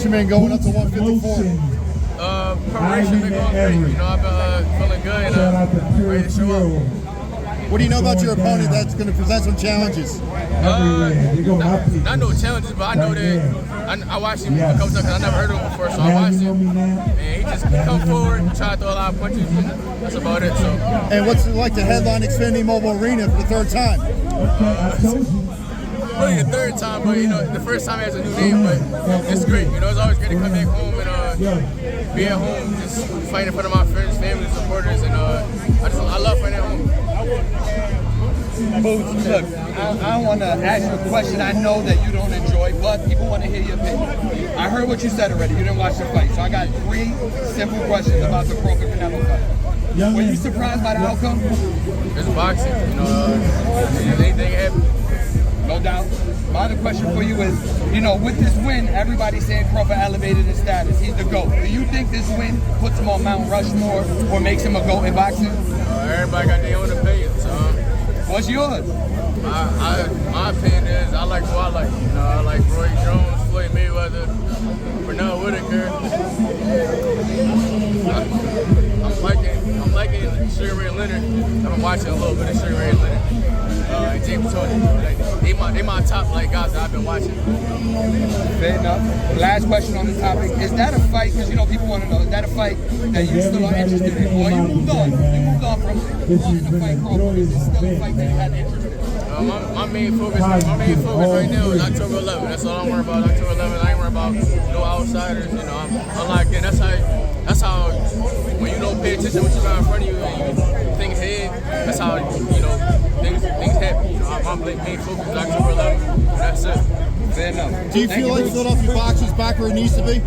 Man going up to 154. Preparation been going great. You know, I've been feeling good and ready to show up. What do you know about your opponent that's going to present some challenges? Not no challenges, but I know that I watched him a couple times because I never heard of him before. So I watched him, and he just come forward, try to throw a lot of punches, and that's about it. So. And what's it like to headline Xfinity Mobile Arena for the third time? Really the third time, but you know, the first time has a new name, but it's great. You know, it's always great to come back home and be at home, just fighting in front of my friends, family, supporters, and I love fighting at home. Boots, look, I want to ask you a question I know that you don't enjoy, but people want to hear your opinion. I heard what you said already. You didn't watch the fight, so I got 3 simple questions about the Crawford Canelo fight. Were you surprised by the outcome? It's boxing, you know, anything happens. No doubt. My other question for you is, you know, with this win, everybody's saying Crawford elevated his status. He's the GOAT. Do you think this win puts him on Mount Rushmore or makes him a GOAT in boxing? Everybody got their own opinion, so. What's yours? My opinion is I like who I like. You know, I like Roy Jones, Floyd Mayweather, Bernard Whitaker. I'm liking Sugar Ray Leonard. I've been watching a little bit of Sugar Ray Leonard. And James Tony. They my top guys that I've been watching. Fair enough. Last question on the topic. Is that a fight, because you know people want to know, is that a fight that you still are interested in? Or you moved on? You moved on from wanting to fight Crawford. Is this still a fight that you had interest in? My main focus right now is October 11th. That's all I'm worried about. October 11th. I ain't worried about no outsiders. You know, I'm locked in. That's how when you don't pay attention to what you got in front of you and you think ahead, that's how, you know, things happen. You know, my main focus is October 11th. That's it. Fair enough. Do you feel like Philadelphia boxing's back where it needs to be?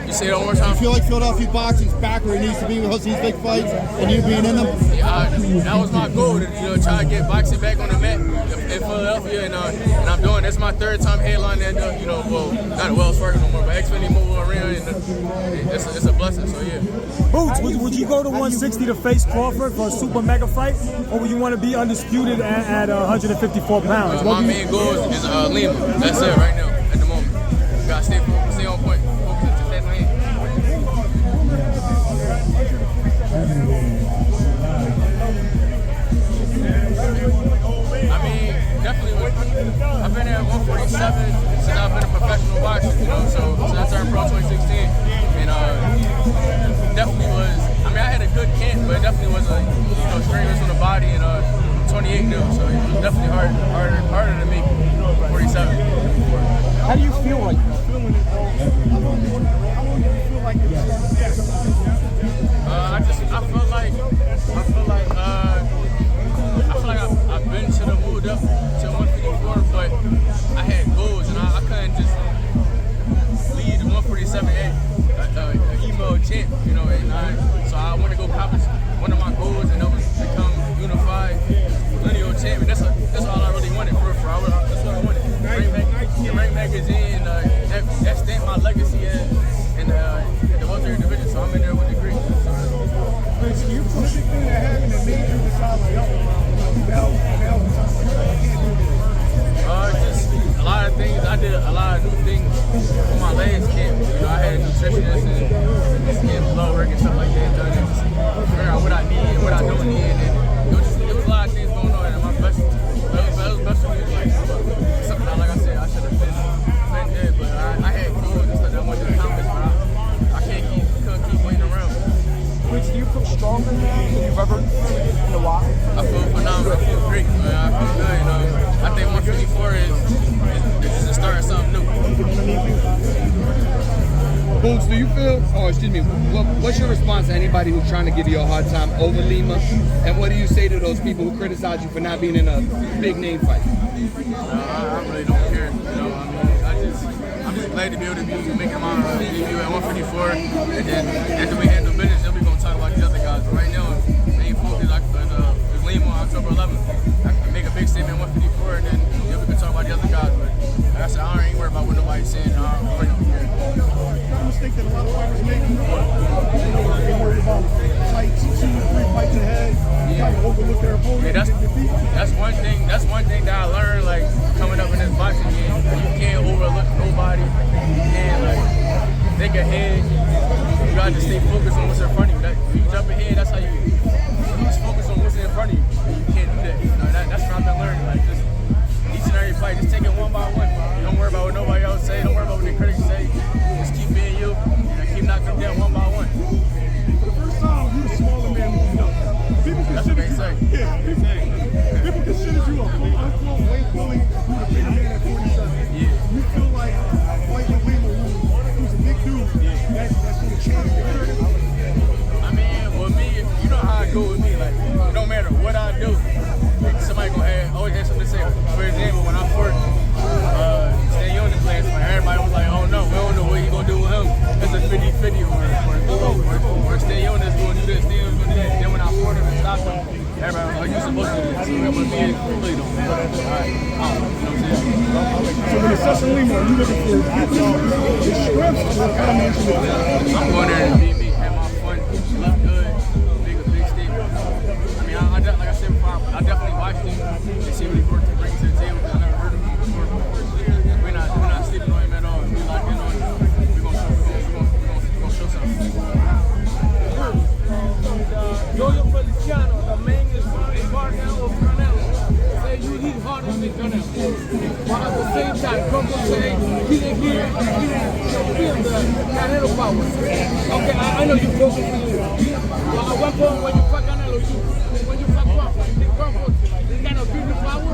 You say it one more time? Do you feel like Philadelphia boxing's back where it needs to be with these big fights and you being in them? Yeah, that was my goal, to try to get boxing back on the mat in Philadelphia, and I'm doing. That's my 3rd time headlining at well, not at Wells Fargo no more, but Xfinity Mobile Arena, and it's a blessing. So yeah. Boots, would you go to 160 to face Crawford for a super mega fight, or would you want to be undisputed at 154 pounds? My main goal is Lima. That's it right now at the moment. Gotta stay on point. Focus to that hand. I mean, definitely. I've been at 147 since I've been a professional boxer. You know, so since I turned pro 2016, and definitely was. I mean, I had a good camp, but it definitely was strenuous on the body, and I'm 28 now, so it was definitely harder to make 47. How do you feel like that? I feel like I've been to the moved up to 154, but I had goals and I couldn't just lead the 147 an email champ, you know, and so I want to go accomplish one of my goals, and that was become unified lineal champion. That's all I really wanted for that's what I wanted. Ring magazine, that stamped my legacy in the welterweight division, so I'm in there with the Greeks. So you put everything that happened and made you decide just a lot of things. I did a lot of new things on my last camp. You know, I had a nutritionist and blood work and stuff like that done, and just figure out what I need and what I don't need. And there was a lot of things going on, and my best, it was best for me. Like something like I said, I should have been dead, but I had goals and stuff that I wanted to accomplish, but I couldn't keep waiting around. Do you feel stronger now than you've ever in a while? I feel phenomenal. I feel great. I feel good. I think 154 is just a start of something new. Boots, do you feel, what's your response to anybody who's trying to give you a hard time over Lima? And what do you say to those people who criticize you for not being in a big name fight? I really don't care. You know, I mean, I'm just glad to be able to be making my debut at 154. And then after we handle business, then we're going to talk about these other guys. But right now, main focus is Lima on October 11th. I can make a big statement at 154, and then we can talk about the other guys. But like I said, I ain't worried about what nobody's saying. I really don't care. Mistake that a lot of fighters make. They worry about fights, 2 or 3 fights ahead. Kind of overlook their opponent. Yeah, that's one thing. That's one thing that I learned, like coming up in this boxing game. You can't overlook nobody. You can't So when it's us in Lima, are you looking for the strength or combination of that? I'm going there to be me, have my fun, look good, big statement. I mean, like I said before, I definitely watched him and see what he brought to bring to the table because I never heard of him before. We're not sleeping on him at all. We locked in on him. We're gonna show something. Jojo Feliciano, the main partner of Canelo, say you hit harder than Canelo. But at the same time, Crawford say he didn't feel the Canelo power. Okay, I know you focus on you. But at one point when you fight Canelo, when you fight Crawford, you think Crawford kind of give you power?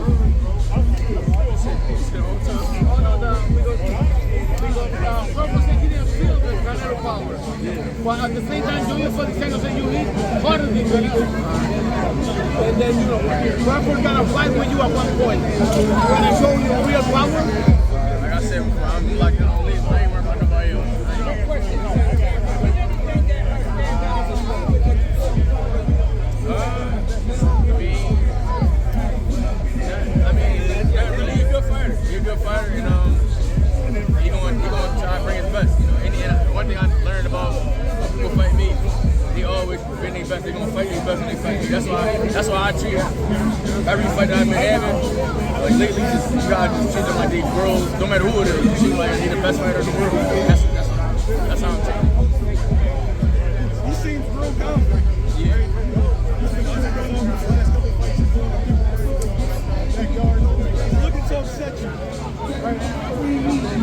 Oh no, because Crawford said he didn't feel the Canelo power. But at the same time, Jojo Feliciano said you hit harder than Canelo. And then, you know, Crawford got a fight with you at one point. When he showed you real power. Like I said before, I'm locked in on Lima. I ain't worried about nobody else. You're a good fighter, and he gonna try to bring his best. You know, and one thing I learned about when people fight me, they always bring their best. They gonna fight their best when they fight me. That's why I treat every fight that I've been having. Like lately, you gotta just treat them like they girls, no matter who it is. You treat like they're the best fighter in the world. That's how I'm treating. He seems real confident. Yeah. Looking to upset you.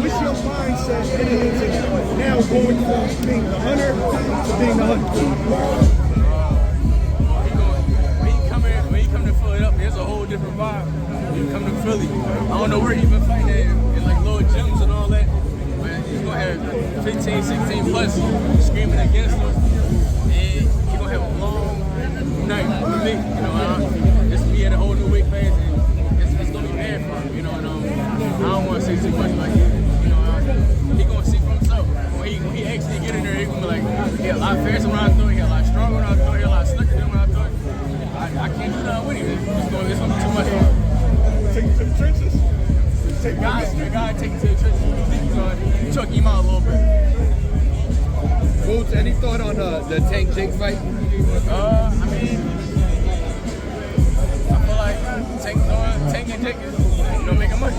What's your mindset heading into now going from being the hunter to being the hunter? When he come to Philadelphia, there's a whole different vibe. When you come to Philly, I don't know where he's been fighting in like little gyms and all that. But he's gonna have 15, 16 plus screaming against him, and he's gonna have a long night with me. You know, just me at a whole new weight class, and it's gonna be bad for him. You know, and I don't want to say too much, but you know, he gonna see for himself. When he actually get in there, he gonna be like, he a lot faster when I throw it, he a lot stronger when I throw it, he a lot slicker than when I throw it. I can't do nothing with him. It's gonna be too much for him. Take it to the trenches. The guy take it to the trenches. You chuck him out a little bit. Boots, any thought on the Tank Jake fight? I mean, I feel like Tank and Jake is making money.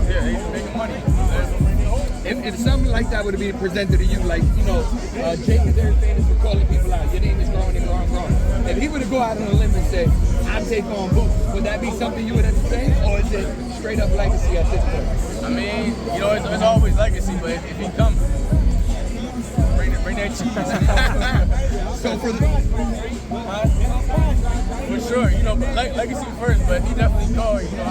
Yeah, he's making money. If something like that would be presented to you, like, you know, Jake is there famous for calling people out. Your name is wrong. If he were to go out on a limb and say, I'm taking on Boots, would that be something you would entertain? Or is it straight up legacy at this point? I mean, you know, it's always legacy, but if he comes, bring that cheese. So for sure, you know, legacy first, but he definitely called, you know,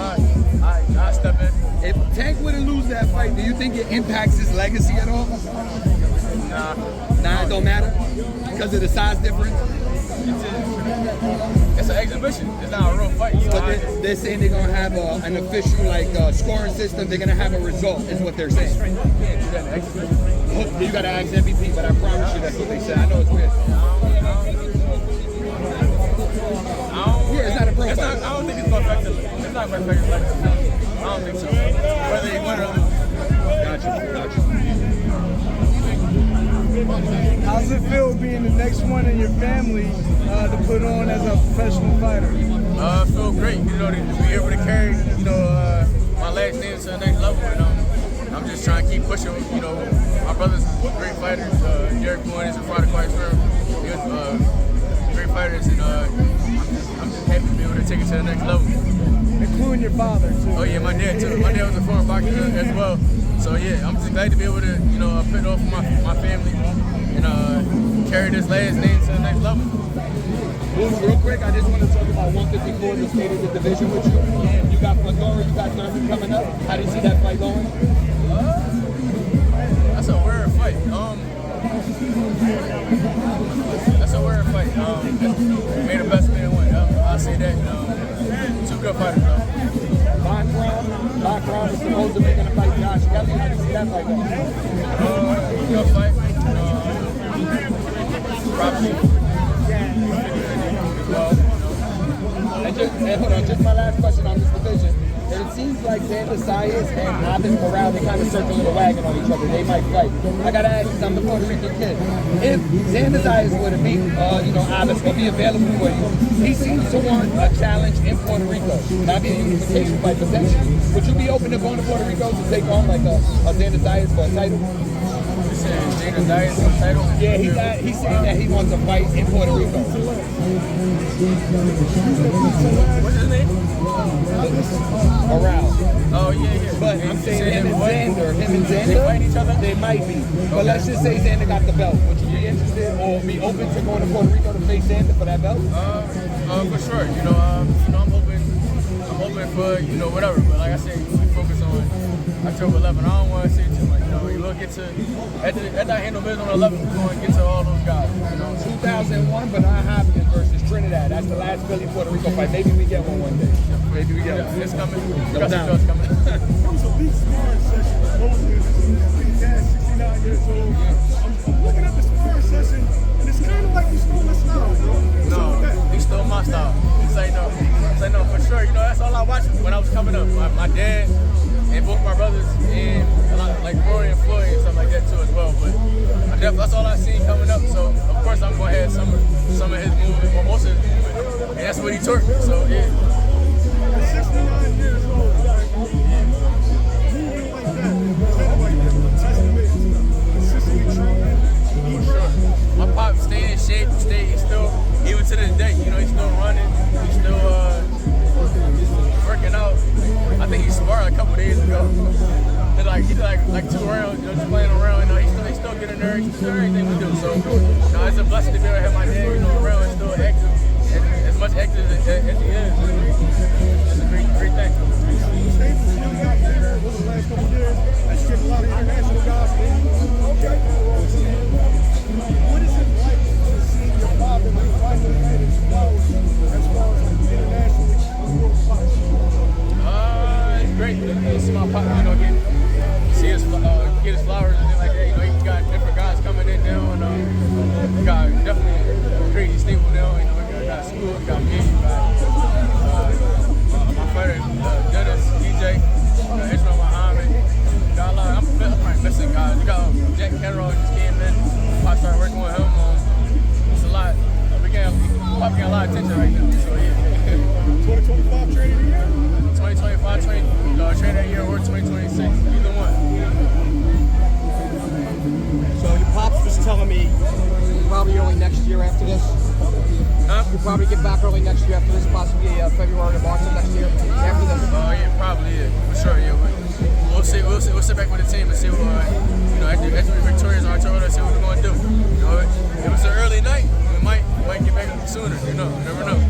I step in. if Tank were to lose that fight, do you think it impacts his legacy at all? Nah, it don't matter? Because of the size difference? It's an exhibition. It's not a real fight. You know, But they're saying they're going to have an official scoring system. They're going to have a result, is what they're saying. you can't do that in an exhibition. You got to ask MVP, but I promise you that's what they said. I know it's weird. Yeah, it's not a pro fight. I don't think it's going to affect it. It's not going to affect his legacy. I don't think so. Whether he win or lose. Gotcha. How's it feel being the next one in your family to put on as a professional fighter? I feel great, you know, to be able to carry, you know, my last name to the next level. And I'm just trying to keep pushing, you know. My brother's great fighters. Jaron Ennis and Padro great fighters, and I'm just happy to be able to take it to the next level. Including your father, too. Oh yeah, my dad too. My dad was a former boxer as well. So yeah, I'm just glad to be able to, you know, put off my family and carry this last name to the next level. Real quick, I just want to talk about 154, the state of the division with you. You got Padro, you got Thurman coming up. How do you see that fight going? That's a weird fight. That's a weird fight. May the best man win. I'll say that. Two good fighters, though. Background is supposed to be going to fight Josh Kelly. How do you see that fight going? Good fight. Probably. And hold on, just my last question on this division. seems like Xander Zayas and Abbas Morale, they kind of circling the wagon on each other. They might fight. I gotta ask, because I'm the Puerto Rican kid. If Xander Zayas were to beat, Abbas, or be available for you, he seems to want a challenge in Puerto Rico. Not be a unification fight, potentially. Would you be open to going to Puerto Rico to take on like a Xander Zayas for a title? You said Xander Zayas for a title? Yeah, he's saying that he wants to fight in Puerto Rico. What's his name? Morale. Oh, yeah. But I'm saying him and Xander, They fight each other? they might be. But let's just say Xander got the belt. Would you be interested or be open to going to Puerto Rico to face Xander for that belt? For sure. I'm open for, whatever. But like I said, we focus on October 11th. I don't want to say too much. We'll get to, after I handle business on 11th, we're going to get to all those guys. 2001, Bernard Hopkins versus Trinidad. That's the last Philly-Puerto Rico fight. Maybe we get one day. Maybe we get one. It's coming. No doubt. It's coming. It was a big sparring session. His dad, 69 years old. I'm looking at the sparring session, and it's kind of like you stole my style, bro. No, he stole my style. Say no, for sure. That's all I watched when I was coming up. My dad and both my brothers and a lot like Rory and Floyd and stuff like that too as well. But that's all I seen coming up. So of course I'm going to have some of his movement, or most of his movement, and that's what he taught me. So yeah. At 69 years old, moving like that, that's amazing. Consistently training. For sure. My pop stayed in shape, he's still, even to this day, he's still running, he's still working out. I think he sparred a couple days ago. He did like 2 rounds, just playing around. He's still getting there, he's still doing everything we do. So, it's a blessing to be able to have my dad, around and still active, as much active as he is. It's a great thing. Staples, young out there over the last couple of years. That's getting a lot of international guys. Okay. What is it like to see your father finally get his flowers as far as internationally world fights? It's great to see my partner, get his flowers and things like that. He got different guys coming in now, and we got definitely a crazy stable now. We got school, we got me, we got my fighter, Dennis, DJ, Israel Muhammad. Got a lot. I'm probably missing guys. We got Jack Canelo just came in. I started working with him. It's a lot. We probably getting a lot of attention right now. So yeah. 2025 training of the year? 2025 training that year or 2026. Either one. So your pops was telling me probably early next year after this. Huh? You'll probably get back early next year after this, possibly February or March of next year after this. Yeah, probably, yeah. For sure, yeah. We'll see. We'll sit back with the team and see what, after we're victorious on October, see what we're going to do. If it was an early night, we might get back sooner. You never know.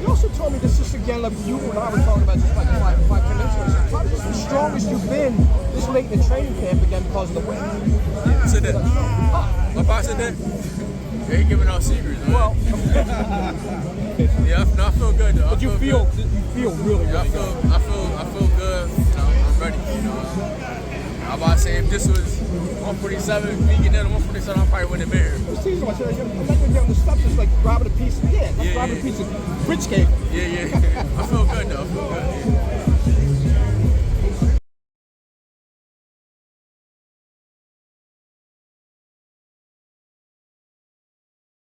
You also told me this is again like you and I were talking about just like 5 minutes ago. So probably this is the strongest you've been this late in the training camp again because of the win. Yeah, said that. My boss said that. Yeah, he giving out secrets. Man. Well, yeah, I feel good though. but you feel really good. I feel good. I'm ready. I'm about to say if this was 147, me getting in at 147, I probably wouldn't have been here. I'm like when you're on the stuff, just like grabbing a piece of grabbing a piece of rich cake. Yeah. I feel